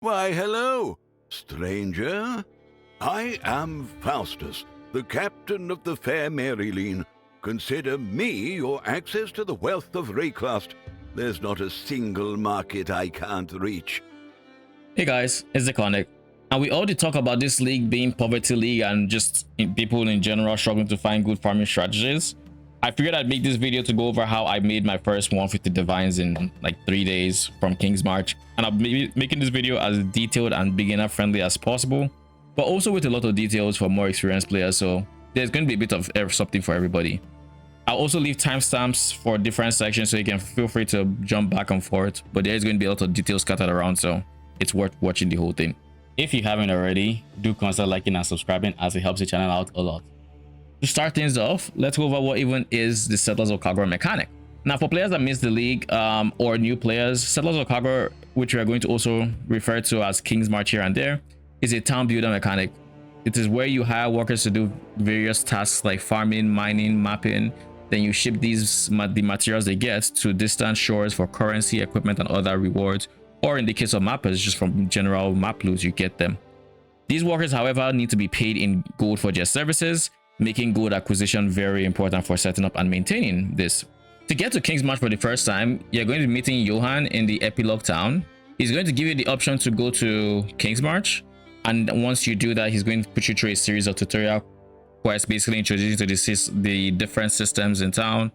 Why, hello, stranger. I am Faustus, the captain of the fair Maryleen. Consider me your access to the wealth of Raycroft. There's not a single market I can't reach. Hey guys, it's Iconic. And we already talk about this league being poverty league and just people in general struggling to find good farming strategies. I figured I'd make this video to go over how I made my first 150 divines in like 3 days from Kingsmarch, and I'll be making this video as detailed and beginner friendly as possible, but also with a lot of details for more experienced players, so there's going to be a bit of something for everybody. I'll also leave timestamps for different sections so you can feel free to jump back and forth, but there's going to be a lot of details scattered around, so it's worth watching the whole thing. If you haven't already, do consider liking and subscribing as it helps the channel out a lot. To start things off, let's go over what even is the Settlers of Kalguur mechanic. Now, for players that missed the league or new players, Settlers of Kalguur, which we are going to also refer to as Kingsmarch here and there, is a town builder mechanic. It is where you hire workers to do various tasks like farming, mining, mapping. Then you ship the materials they get to distant shores for currency, equipment, and other rewards. Or in the case of mappers, just from general map loot, you get them. These workers, however, need to be paid in gold for their services, making gold acquisition very important for setting up and maintaining this. To get to Kingsmarch for the first time, you're going to be meeting Johan in the Epilogue town. He's going to give you the option to go to Kingsmarch, and once you do that, he's going to put you through a series of tutorial quests, basically introducing you to the different systems in town.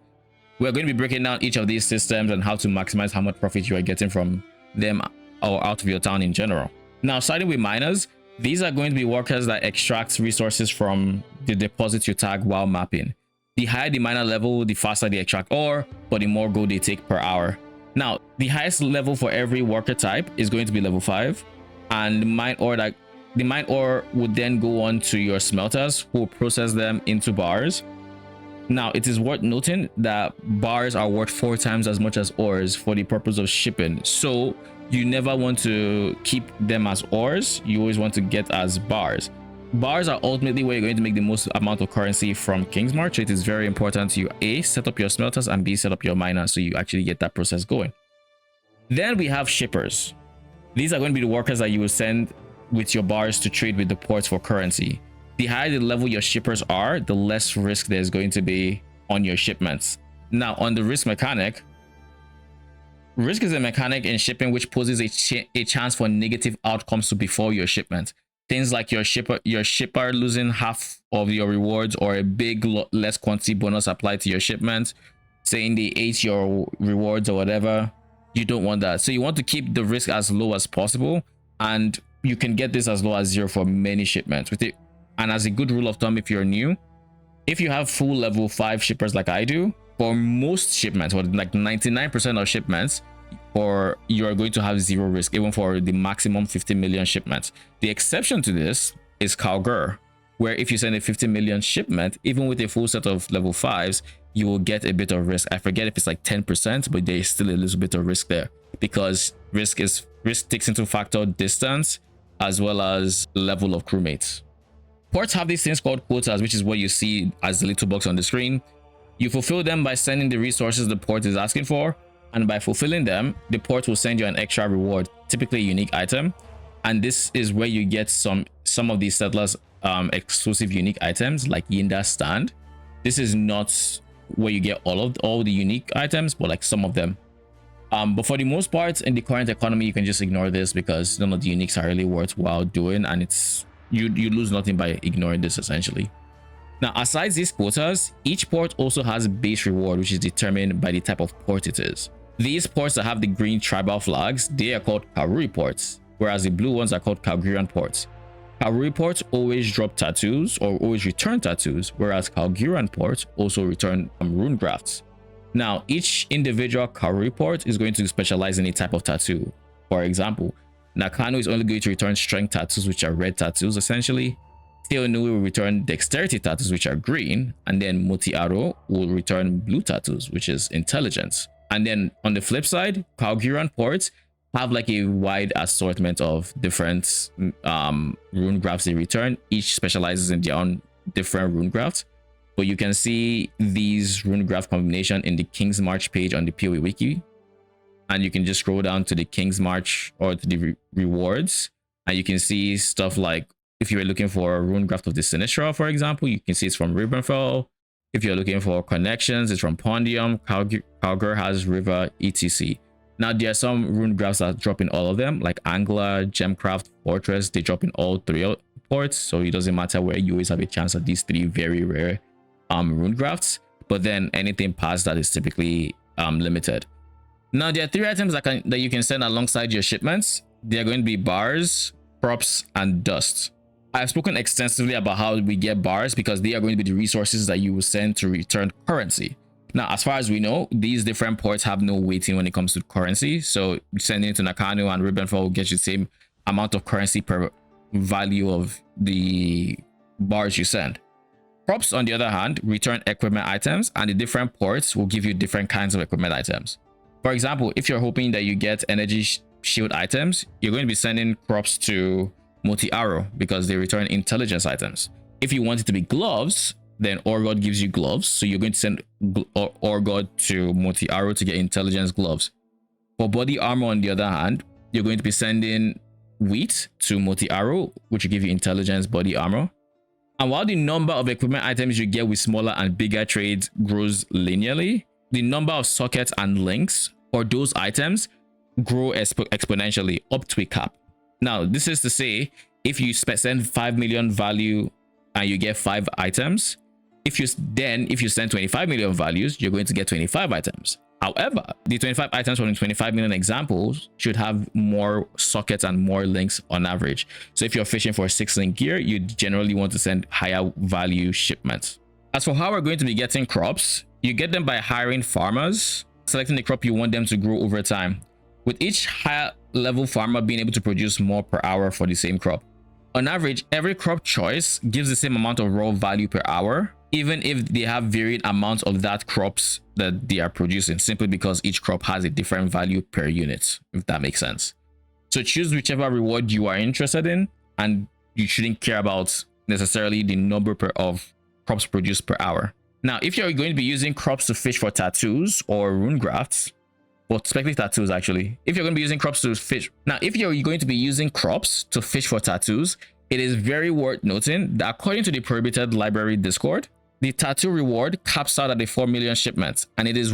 We're going to be breaking down each of these systems and how to maximize how much profit you are getting from them or out of your town in general. Now, starting with miners, these are going to be workers that extract resources from the deposits you tag while mapping. The higher the miner level, the faster they extract ore, but the more gold they take per hour. Now, the highest level for every worker type is going to be level 5, and the mine ore would then go on to your smelters, who will process them into bars. Now, it is worth noting that bars are worth 4 times as much as ores for the purpose of shipping, so you never want to keep them as ores. You always want to get as bars. Bars are ultimately where you're going to make the most amount of currency from Kingsmarch. So it is very important to you, A, set up your smelters, and B, set up your miners so you actually get that process going. Then we have shippers. These are going to be the workers that you will send with your bars to trade with the ports for currency. The higher the level your shippers are, the less risk there's going to be on your shipments. Now, on the risk mechanic, risk is a mechanic in shipping which poses a chance for negative outcomes to befall your shipment. Things like your shipper losing half of your rewards, or a big less quantity bonus applied to your shipment, saying they ate your rewards or whatever. You don't want that. So you want to keep the risk as low as possible, and you can get this as low as 0 for many shipments with it. And as a good rule of thumb, if you're new, if you have full level 5 shippers like I do, for most shipments, or like 99% of shipments, or you are going to have 0 risk, even for the maximum 50 million shipments. The exception to this is Kalguur, where if you send a 50 million shipment, even with a full set of level 5s, you will get a bit of risk. I forget if it's like 10%, but there is still a little bit of risk there, because risk takes into factor distance as well as level of crewmates. Ports have these things called quotas, which is what you see as the little box on the screen. You fulfill them by sending the resources the port is asking for, and by fulfilling them, the port will send you an extra reward, typically a unique item. And this is where you get some of these settlers exclusive unique items like Yinda's stand. This is not where you get all the unique items, but like some of them. But for the most part, in the current economy, you can just ignore this because none of the uniques are really worthwhile doing, and it's you lose nothing by ignoring this essentially. Now, aside these quotas, each port also has a base reward, which is determined by the type of port it is. These ports that have the green tribal flags, they are called Kalguur ports, whereas the blue ones are called Kalguurian ports. Kalguur ports always drop tattoos or always return tattoos, whereas Kalguurian ports also return rune grafts. Now, each individual Kalguur port is going to specialize in a type of tattoo. For example, Nakano is only going to return strength tattoos, which are red tattoos essentially. Theonui will return dexterity tattoos, which are green, and then Motiaro will return blue tattoos, which is intelligence. And then on the flip side, Kalguurian ports have like a wide assortment of different rune grafts they return. Each specializes in their own different rune grafts. But you can see these rune graft combination in the Kingsmarch page on the PoE wiki. and you can just scroll down to the Kingsmarch or to the rewards, and you can see stuff like if you're looking for a rune graft of the Sinistra, for example, you can see it's from Rivenfell. If you're looking for connections, it's from Pondium. Kalguur has River, etc. Now, there are some rune grafts that drop in all of them, like Angler, Gemcraft, Fortress. They drop in all 3 ports, so it doesn't matter where, you always have a chance at these 3 very rare rune grafts. But then anything past that is typically limited. Now, there are 3 items that you can send alongside your shipments. They are going to be bars, props, and dust. I've spoken extensively about how we get bars because they are going to be the resources that you will send to return currency. Now, as far as we know, these different ports have no weighting when it comes to currency. So sending it to Nakano and Rivenfell will get you the same amount of currency per value of the bars you send. Props, on the other hand, return equipment items, and the different ports will give you different kinds of equipment items. For example, if you're hoping that you get energy shield items, you're going to be sending props to Moti Arrow because they return intelligence items. If you want it to be gloves, then Orgod gives you gloves, so you're going to send Orgod to Moti Arrow to get intelligence gloves. For body armor, on the other hand, you're going to be sending wheat to Moti Arrow, which will give you intelligence body armor. And while the number of equipment items you get with smaller and bigger trades grows linearly, the number of sockets and links for those items grow exponentially up to a cap. Now, this is to say, if you send 5 million value and you get 5 items, if you send 25 million values, you're going to get 25 items. However, the 25 items from the 25 million examples should have more sockets and more links on average. So if you're fishing for 6-link gear, you generally want to send higher value shipments. As for how we're going to be getting crops, you get them by hiring farmers, selecting the crop you want them to grow over time, with each higher level farmer being able to produce more per hour for the same crop. On average, every crop choice gives the same amount of raw value per hour, even if they have varied amounts of that crops that they are producing, simply because each crop has a different value per unit, if that makes sense. So choose whichever reward you are interested in, and you shouldn't care about necessarily the number of crops produced per hour. Now, if you're going to be using crops to fish for tattoos or rune grafts, or speculative tattoos actually, if you're going to be using crops to fish, now if you're going to be using crops to fish for tattoos, it is very worth noting that according to the prohibited library Discord, the tattoo reward caps out at the 4 million shipments, and it is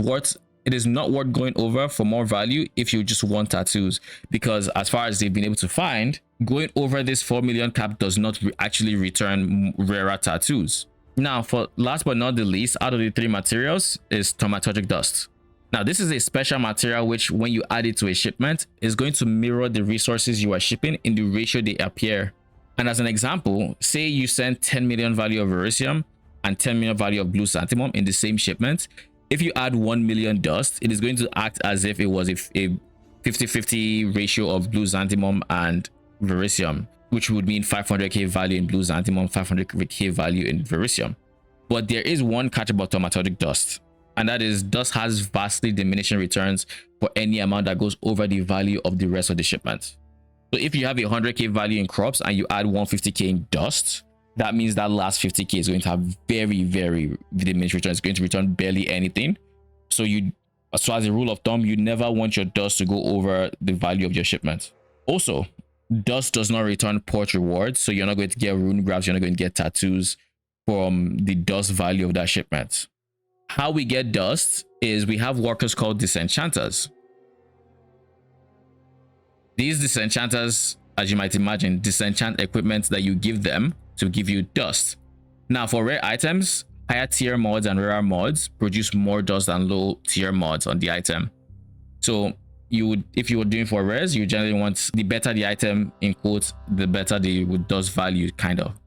not worth going over for more value if you just want tattoos, because as far as they've been able to find, going over this 4 million cap does not actually return rarer tattoos. Now, for last but not the least, out of the 3 materials is Thaumaturgic Dust. Now, this is a special material which, when you add it to a shipment, is going to mirror the resources you are shipping in the ratio they appear. And as an example, say you send 10 million value of Verisium and 10 million value of Blue Santimum in the same shipment. If you add 1 million dust, it is going to act as if it was a 50-50 ratio of Blue Santimum and Verisium, which would mean 500k value in Blue Santimum, 500k value in Verisium. But there is one catch about Thaumaturgic Dust, and that is dust has vastly diminishing returns for any amount that goes over the value of the rest of the shipment. So if you have a 100k value in crops and you add 150k in dust, that means that last 50k is going to have very, very diminished returns. It's going to return barely anything. So as a rule of thumb, you never want your dust to go over the value of your shipment. Also, dust does not return port rewards, so you're not going to get rune grafts, you're not going to get tattoos from the dust value of that shipment. How we get dust is we have workers called Disenchanters. These Disenchanters, as you might imagine, disenchant equipment that you give them to give you dust. Now, for rare items, higher tier mods and rarer mods produce more dust than low tier mods on the item. So if you were doing for rares, you generally want the better the item, in quotes, the better the dust value, kind of.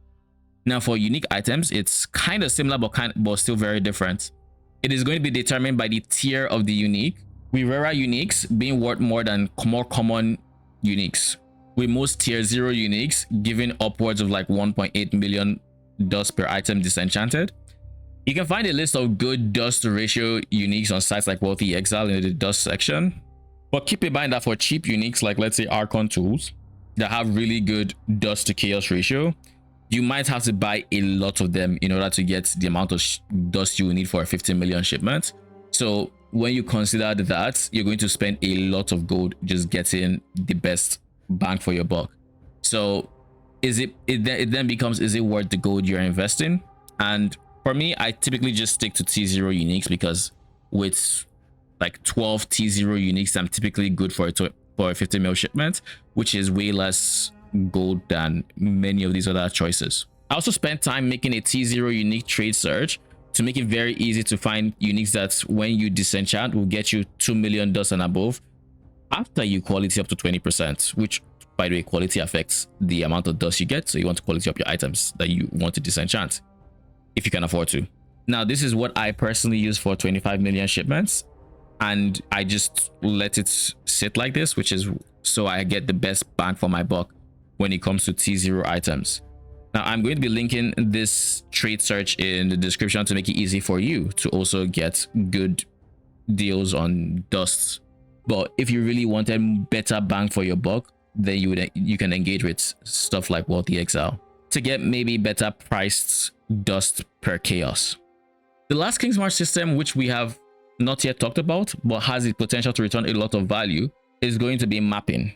Now, for unique items, it's kind of similar but still very different. It is going to be determined by the tier of the unique, with rarer uniques being worth more than more common uniques, with most tier 0 uniques giving upwards of like 1.8 million dust per item disenchanted. You can find a list of good dust to ratio uniques on sites like PathofExile in the dust section, but keep in mind that for cheap uniques like, let's say, Archon tools that have really good dust to chaos ratio, you might have to buy a lot of them in order to get the amount of dust you will need for a 15 million shipment. So when you consider that, you're going to spend a lot of gold just getting the best bang for your buck. So it then becomes, is it worth the gold you're investing? And for me, I typically just stick to T0 uniques, because with like 12 T0 uniques, I'm typically good for a 50 mil shipment, which is way less gold than many of these other choices. I also spent time making a T0 unique trade search to make it very easy to find uniques that when you disenchant will get you 2 million dust and above after you quality up to 20%, which, by the way, quality affects the amount of dust you get. So you want to quality up your items that you want to disenchant if you can afford to. Now, this is what I personally use for 25 million shipments, and I just let it sit like this, which is so I get the best bang for my buck when it comes to T0 items. Now, I'm going to be linking this trade search in the description to make it easy for you to also get good deals on dusts. But if you really wanted better bang for your buck, then you can engage with stuff like Wealthy Exile to get maybe better priced dust per chaos. The last Kingsmarch system, which we have not yet talked about but has the potential to return a lot of value, is going to be mapping.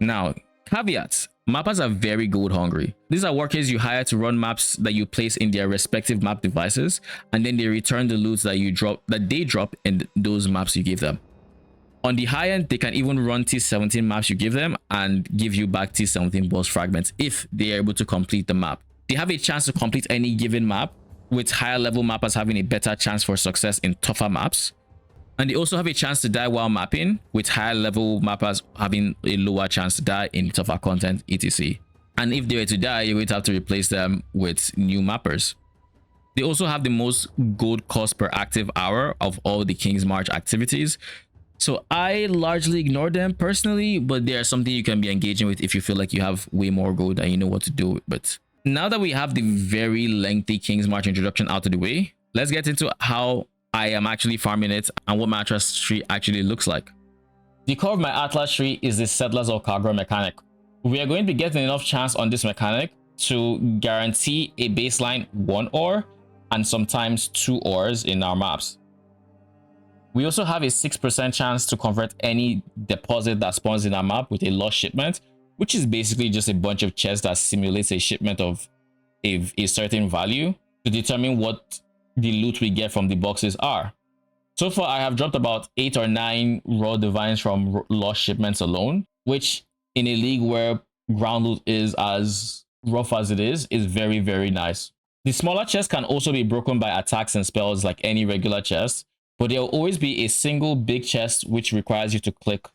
Now, caveats: mappers are very gold hungry. These are workers you hire to run maps that you place in their respective map devices, and then they return the loot that they drop in those maps you give them. On the high end, they can even run T17 maps you give them and give you back T17 boss fragments if they are able to complete the map. They have a chance to complete any given map, with higher level mappers having a better chance for success in tougher maps. And they also have a chance to die while mapping, with higher level mappers having a lower chance to die in tougher content, etc. And if they were to die, you're going to have to replace them with new mappers. They also have the most gold cost per active hour of all the Kingsmarch activities. So I largely ignore them personally, but they are something you can be engaging with if you feel like you have way more gold and you know what to do with. Now that we have the very lengthy Kingsmarch introduction out of the way, let's get into how I am actually farming it and what my Atlas tree actually looks like. The core of my Atlas tree is the Settlers of Kalguur mechanic. We are going to be getting enough chance on this mechanic to guarantee a baseline 1 ore and sometimes 2 ores in our maps. We also have a 6% chance to convert any deposit that spawns in our map with a lost shipment, which is basically just a bunch of chests that simulates a shipment of a certain value to determine what the loot we get from the boxes are. So far, I have dropped about 8 or 9 raw divines from lost shipments alone, which in a league where ground loot is as rough as it is very, very nice. The smaller chests can also be broken by attacks and spells like any regular chest, but there will always be a single big chest which requires you to click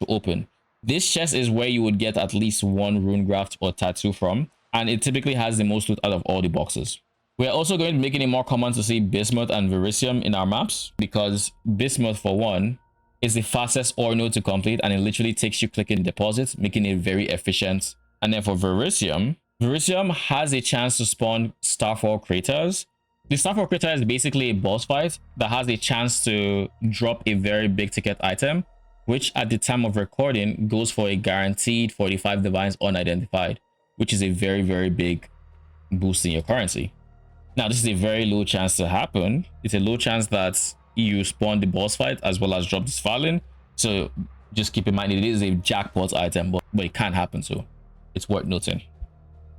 to open. This chest is where you would get at least 1 rune graft or tattoo from, and it typically has the most loot out of all the boxes. We're also going to be making it more common to see bismuth and verisium in our maps, because bismuth, for one, is the fastest ore node to complete, and it literally takes you clicking deposits, making it very efficient. And then for verisium has a chance to spawn Starfall craters. The Starfall crater is basically a boss fight that has a chance to drop a very big ticket item, which at the time of recording goes for a guaranteed 45 divines unidentified, which is a very, very big boost in your currency. Now, this is a very low chance to happen. It's a low chance that you spawn the boss fight as well as drop this Fallen. So just keep in mind, it is a jackpot item, but it can happen, so it's worth noting.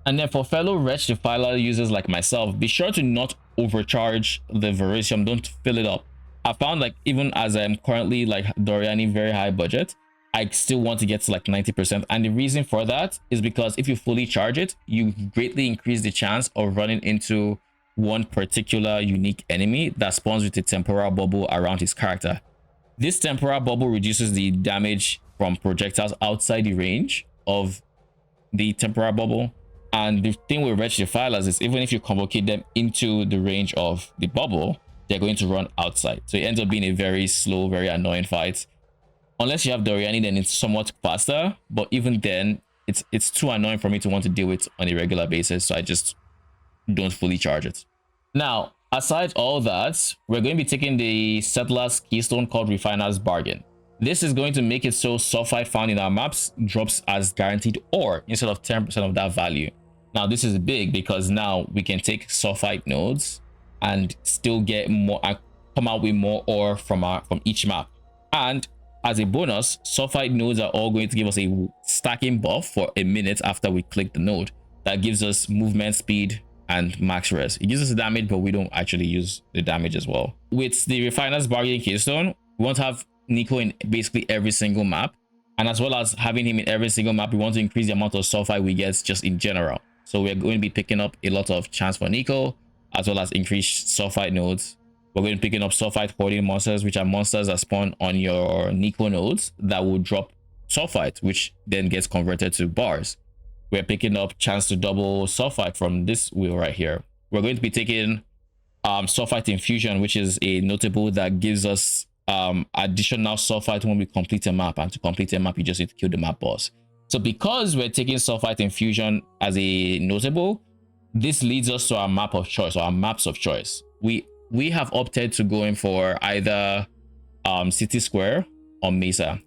And then for fellow Wretched Defiler users like myself, be sure to not overcharge the verisium. Don't fill it up. I found, like, even as I'm currently like Doriani very high budget, I still want to get to like 90%. And the reason for that is because if you fully charge it, you greatly increase the chance of running into one particular unique enemy that spawns with a temporal bubble around his character. This temporal bubble reduces the damage from projectiles outside the range of the temporal bubble. And the thing with Wretched Defilers is even if you convocate them into the range of the bubble, they're going to run outside. So it ends up being a very slow, very annoying fight. Unless you have Doriani, then it's somewhat faster. But even then, it's too annoying for me to want to deal with on a regular basis. So I just don't fully charge it. Now, aside all that, we're going to be taking the Settlers keystone called Refiner's Bargain. This is going to make it so sulfide found in our maps drops as guaranteed ore instead of 10% of that value. Now, this is big because now we can take sulfide nodes and still get more, come out with more ore from each map. And as a bonus, sulfite nodes are all going to give us a stacking buff for a minute after we click the node. That gives us movement speed and max res. It gives us damage, but we don't actually use the damage as well. With the Refiner's Bargain Keystone, we want to have Nico in basically every single map. And as well as having him in every single map, we want to increase the amount of sulfite we get just in general. So we're going to be picking up a lot of chance for Nico, as well as increased sulfite nodes. We're going to be picking up sulfite hoarding monsters, which are monsters that spawn on your Nico nodes that will drop sulfite, which then gets converted to bars. We're picking up chance to double sulfite from this wheel right here. We're going to be taking sulfite infusion, which is a notable that gives us additional sulfite when we complete a map. And to complete a map, you just need to kill the map boss. So because we're taking sulfite infusion as a notable, this leads us to our map of choice, or our maps of choice. We have opted to go in for either City Square or Mesa.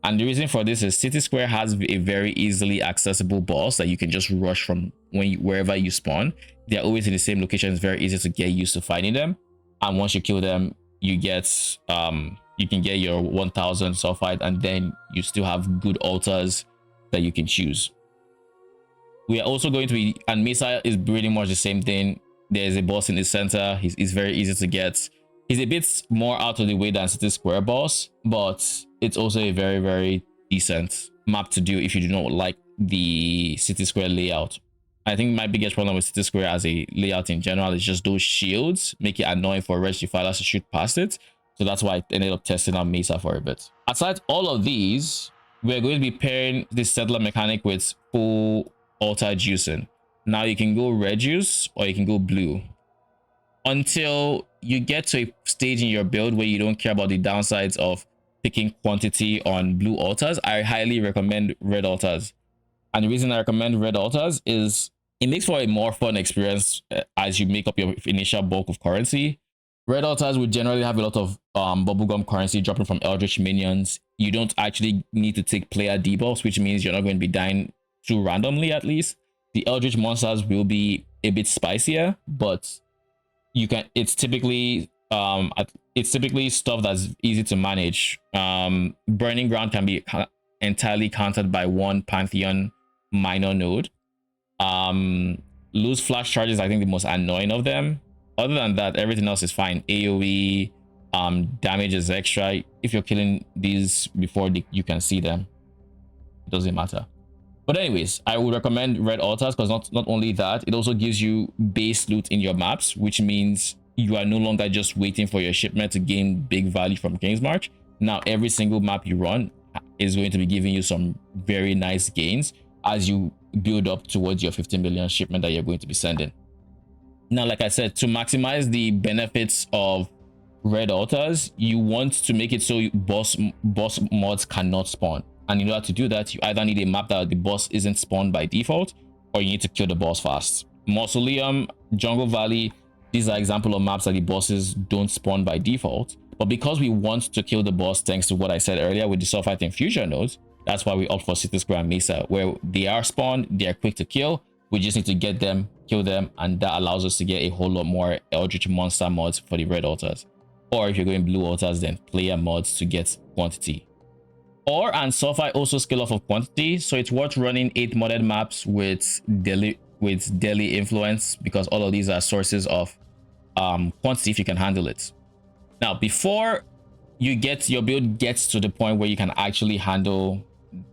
And the reason for this is City Square has a very easily accessible boss that you can just rush from wherever you spawn. They're always in the same location. It's very easy to get used to fighting them. And once you kill them, you get you can get your 1000 sulfite, and then you still have good altars that you can choose. We are also going to be, and Mesa is pretty much the same thing. There's a boss in the center. He's very easy to get. He's a bit more out of the way than City Square boss, but it's also a very, very decent map to do if you do not like the City Square layout. I think my biggest problem with City Square as a layout in general is just those shields make it annoying for Wretched Defilers to shoot past it. So that's why I ended up testing out Mesa for a bit. Aside all of these, we're going to be pairing this settler mechanic with full altar juicing. Now you can go red juice or you can go blue until you get to a stage in your build where you don't care about the downsides of picking quantity on blue altars. I highly recommend red altars. And the reason I recommend red altars is it makes for a more fun experience as you make up your initial bulk of currency. Red altars would generally have a lot of bubblegum currency dropping from Eldritch minions. You don't actually need to take player debuffs, which means you're not going to be dying too randomly. At least the Eldritch monsters will be a bit spicier, but you can. It's typically stuff that's easy to manage. Burning Ground can be entirely countered by one Pantheon minor node. Lose flash charges, I think, the most annoying of them. Other than that, everything else is fine. AoE damage is extra. If you're killing these before you can see them, it doesn't matter. But anyways, I would recommend red altars because not only that, it also gives you base loot in your maps, which means you are no longer just waiting for your shipment to gain big value from Kingsmarch. Now every single map you run is going to be giving you some very nice gains as you build up towards your 15 million shipment that you're going to be sending. Now, like I said, to maximize the benefits of red altars, you want to make it so boss mods cannot spawn. And in order to do that, you either need a map that the boss isn't spawned by default, or you need to kill the boss fast. Mausoleum, Jungle Valley, these are examples of maps that the bosses don't spawn by default. But because we want to kill the boss, thanks to what I said earlier with the sulfite infusion nodes, that's why we opt for City Square and Mesa, where they are spawned, they are quick to kill. We just need to get them, kill them, and that allows us to get a whole lot more Eldritch monster mods for the red altars. Or if you're going blue altars, then player mods to get quantity. Ore and sulfite also scale off of quantity, so it's worth running 8 modded maps with daily influence, because all of these are sources of quantity if you can handle it. Now, before your build gets to the point where you can actually handle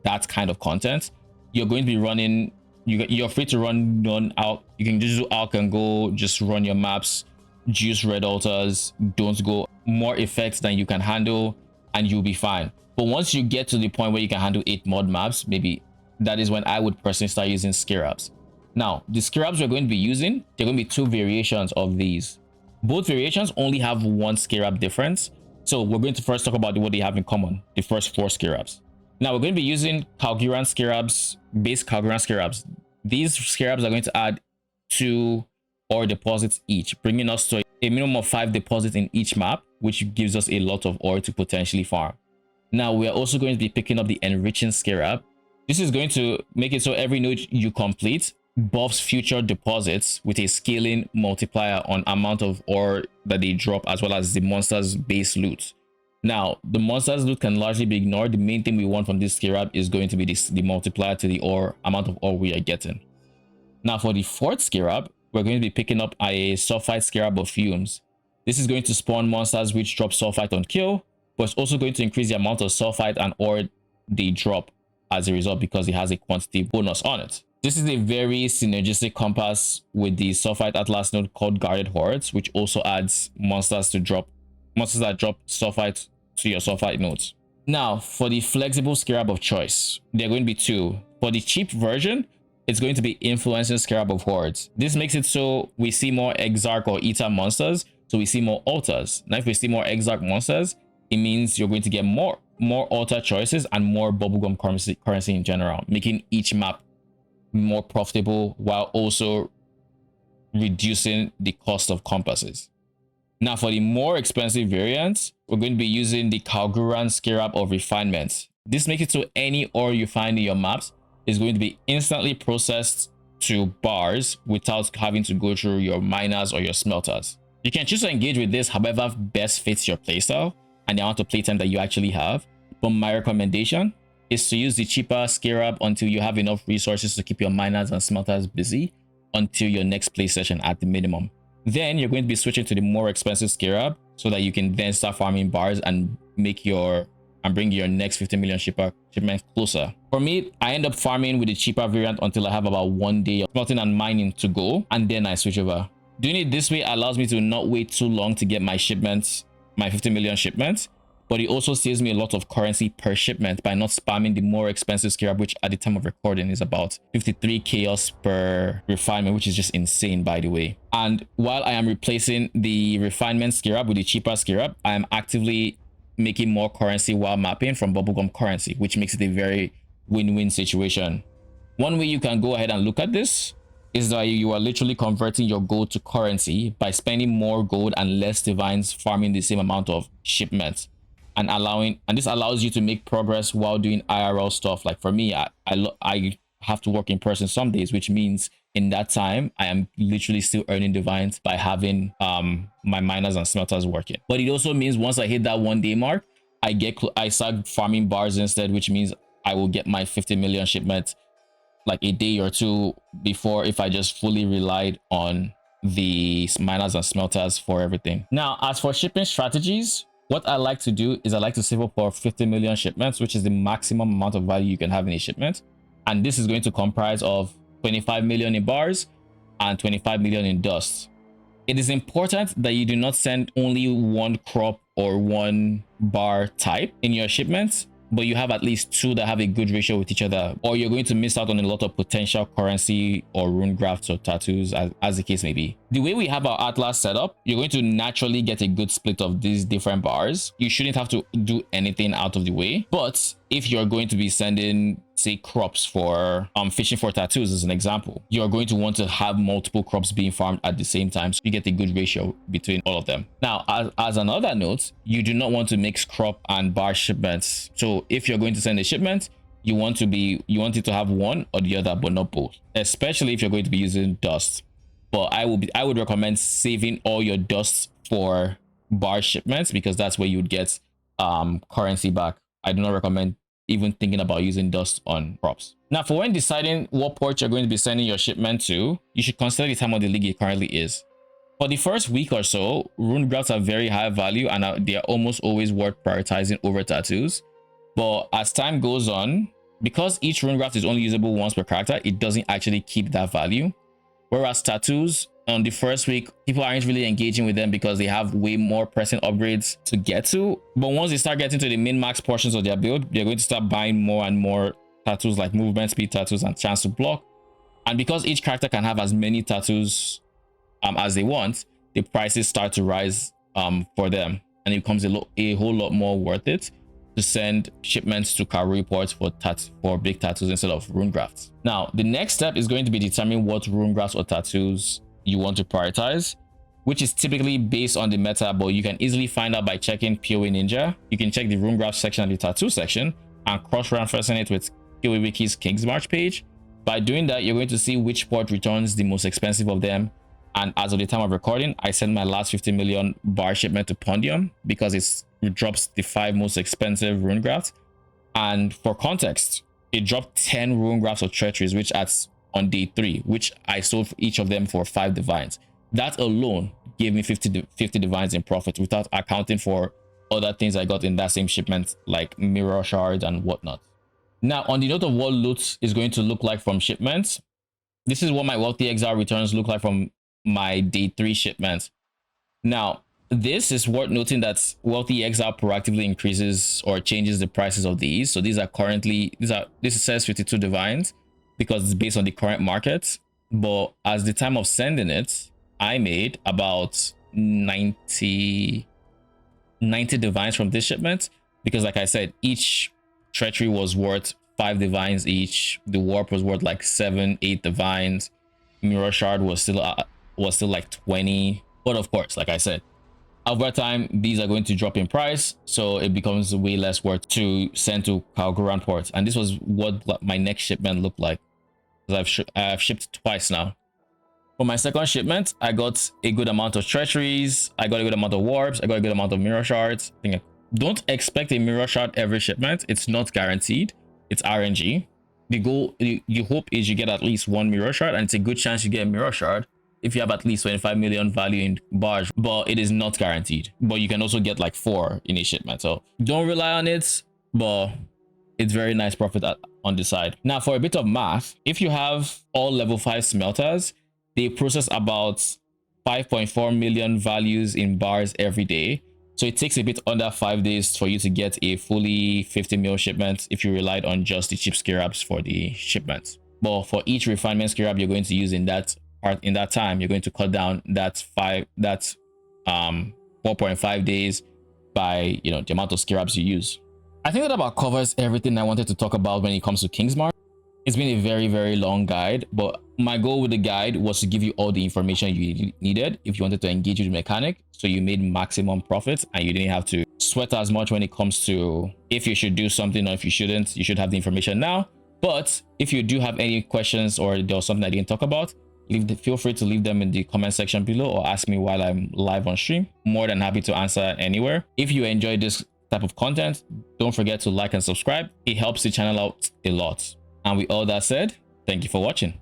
that kind of content, you're going to be running. You're free to run non-alch. You can just do alch and go just run your maps, juice red altars, don't go more effects than you can handle, and you'll be fine. But once you get to the point where you can handle 8 mod maps, maybe that is when I would personally start using Scarabs. Now, the Scarabs we're going to be using, there are going to be 2 variations of these. Both variations only have 1 Scarab difference. So we're going to first talk about what they have in common, the first 4 Scarabs. Now we're going to be using Kalguur Scarabs, base Kalguur Scarabs. These Scarabs are going to add 2 ore deposits each, bringing us to a minimum of 5 deposits in each map, which gives us a lot of ore to potentially farm. Now we are also going to be picking up the Enriching Scarab. This is going to make it so every node you complete, buffs future deposits with a scaling multiplier on amount of ore that they drop, as well as the monster's base loot. Now, the monster's loot can largely be ignored. The main thing we want from this Scarab is going to be the multiplier to the ore amount of ore we are getting. Now, for the fourth Scarab, we're going to be picking up a Sulfite Scarab of Fumes. This is going to spawn monsters which drop Sulfite on kill, but it's also going to increase the amount of Sulfite and ore they drop as a result, because it has a quantity bonus on it. This is a very synergistic compass with the Sulfite Atlas node called Guarded Hordes, which also adds monsters that drop Sulfite to your Sulfite nodes. Now, for the flexible Scarab of choice, there are going to be two. For the cheap version, it's going to be Influencing Scarab of Hordes. This makes it so we see more Exarch or Ether monsters, so we see more altars. Now, if we see more Exarch monsters, it means you're going to get more altar choices and more bubblegum currency in general, making each map more profitable while also reducing the cost of compasses. Now, for the more expensive variants, we're going to be using the Kalguur Scarab of Refinement. This makes it so any ore you find in your maps is going to be instantly processed to bars without having to go through your miners or your smelters. You can choose to engage with this however best fits your playstyle and the amount of playtime that you actually have, but my recommendation is to use the cheaper Scarab until you have enough resources to keep your miners and smelters busy until your next play session at the minimum. Then you're going to be switching to the more expensive Scarab so that you can then start farming bars and bring your next 50 million shipment closer. For me, I end up farming with the cheaper variant until I have about 1 day of smelting and mining to go, and then I switch over. Doing it this way allows me to not wait too long to get my shipments, my 50 million shipments, but it also saves me a lot of currency per shipment by not spamming the more expensive Scarab, which at the time of recording is about 53 chaos per refinement, which is just insane, by the way. And while I am replacing the refinement Scarab with the cheaper Scarab, I am actively making more currency while mapping from bubblegum currency, which makes it a very win-win situation. One way you can go ahead and look at this is that you are literally converting your gold to currency by spending more gold and less divines farming the same amount of shipments, and this allows you to make progress while doing IRL stuff. Like for me, I have to work in person some days, which means in that time I am literally still earning divines by having my miners and smelters working. But it also means once I hit that 1 day mark, I start farming bars instead, which means I will get my 50 million shipment like a day or two before, if I just fully relied on the miners and smelters for everything. Now, as for shipping strategies, what I like to do is I like to save up for 50 million shipments, which is the maximum amount of value you can have in a shipment. And this is going to comprise of 25 million in bars and 25 million in dust. It is important that you do not send only one crop or one bar type in your shipments, but you have at least two that have a good ratio with each other, or you're going to miss out on a lot of potential currency or rune grafts or tattoos, as the case may be. The way we have our Atlas set up, you're going to naturally get a good split of these different bars. You shouldn't have to do anything out of the way, but if you're going to be sending, say, crops for fishing for tattoos as an example, you're going to want to have multiple crops being farmed at the same time, so you get a good ratio between all of them. Now, as another note, you do not want to mix crop and bar shipments. So if you're going to send a shipment, you want it to have one or the other, but not both, especially if you're going to be using dust. But I would recommend saving all your dust for bar shipments, because that's where you would get currency back. I do not recommend even thinking about using dust on crops. Now, for when deciding what port you're going to be sending your shipment to, you should consider the time of the league it currently is. For the first week or so, rune grafts are very high value and they are almost always worth prioritizing over tattoos. But as time goes on, because each rune graft is only usable once per character, it doesn't actually keep that value. Whereas tattoos, on the first week, people aren't really engaging with them because they have way more pressing upgrades to get to. But once they start getting to the min-max portions of their build, they're going to start buying more and more tattoos like movement speed tattoos and chance to block. And because each character can have as many tattoos as they want, the prices start to rise for them, and it becomes a whole lot more worth it to send shipments to Kalguur ports for big tattoos instead of rune grafts. Now, the next step is going to be determining what rune grafts or tattoos you want to prioritize, which is typically based on the meta, but you can easily find out by checking PoE Ninja. You can check the rune graft section and the tattoo section and cross-referencing it with PoE Wiki's Kingsmarch page, By doing that, you're going to see which port returns the most expensive of them. And as of the time of recording, I sent my last 50 million bar shipment to Pondium because it drops the 5 most expensive rune grafts. And for context, it dropped 10 rune grafts of treacheries, which adds on day 3, which I sold for each of them for 5 divines. That alone gave me 50 divines in profit without accounting for other things I got in that same shipment, like mirror shards and whatnot. Now, on the note of what loot is going to look like from shipments, this is what my Wealthy Exile returns look like from my day 3 shipments. Now, this is worth noting that Wealthy Exile proactively increases or changes the prices of these. So these are currently, this says 52 divines because it's based on the current market. But as the time of sending it, I made about 90 divines from this shipment because, like I said, each treachery was worth 5 divines each. The warp was worth like 7-8 divines. Mirror shard was still like 20. But of course, like I said, over time these are going to drop in price, so it becomes way less worth to send to Kalguur ports. And this was what my next shipment looked like, because I've shipped twice now. For my second shipment, I got a good amount of treacheries, I got a good amount of warps, I got a good amount of mirror shards. Don't expect a mirror shard every shipment. It's not guaranteed. It's RNG. The goal, you hope, is you get at least 1 mirror shard, and it's a good chance you get a mirror shard if you have at least 25 million value in bars, but it is not guaranteed. But you can also get like 4 in a shipment, so don't rely on it, but it's very nice profit on the side. Now, for a bit of math, if you have all level 5 smelters, they process about 5.4 million values in bars every day. So it takes a bit under 5 days for you to get a fully 50 mil shipment if you relied on just the cheap Scarabs for the shipment. But for each refinement Scarab you're going to use in that time, you're going to cut down that 4.5 days by the amount of Scarabs you use. I think that about covers everything I wanted to talk about when it comes to Kingsmarch. It's been a very, very long guide, but my goal with the guide was to give you all the information you needed if you wanted to engage with the mechanic, so you made maximum profits and you didn't have to sweat as much when it comes to if you should do something or if you shouldn't. You should have the information now. But if you do have any questions or there was something I didn't talk about, feel free to leave them in the comment section below or ask me while I'm live on stream. More than happy to answer anywhere. If you enjoy this type of content, don't forget to like and subscribe. It helps the channel out a lot. And with all that said, thank you for watching.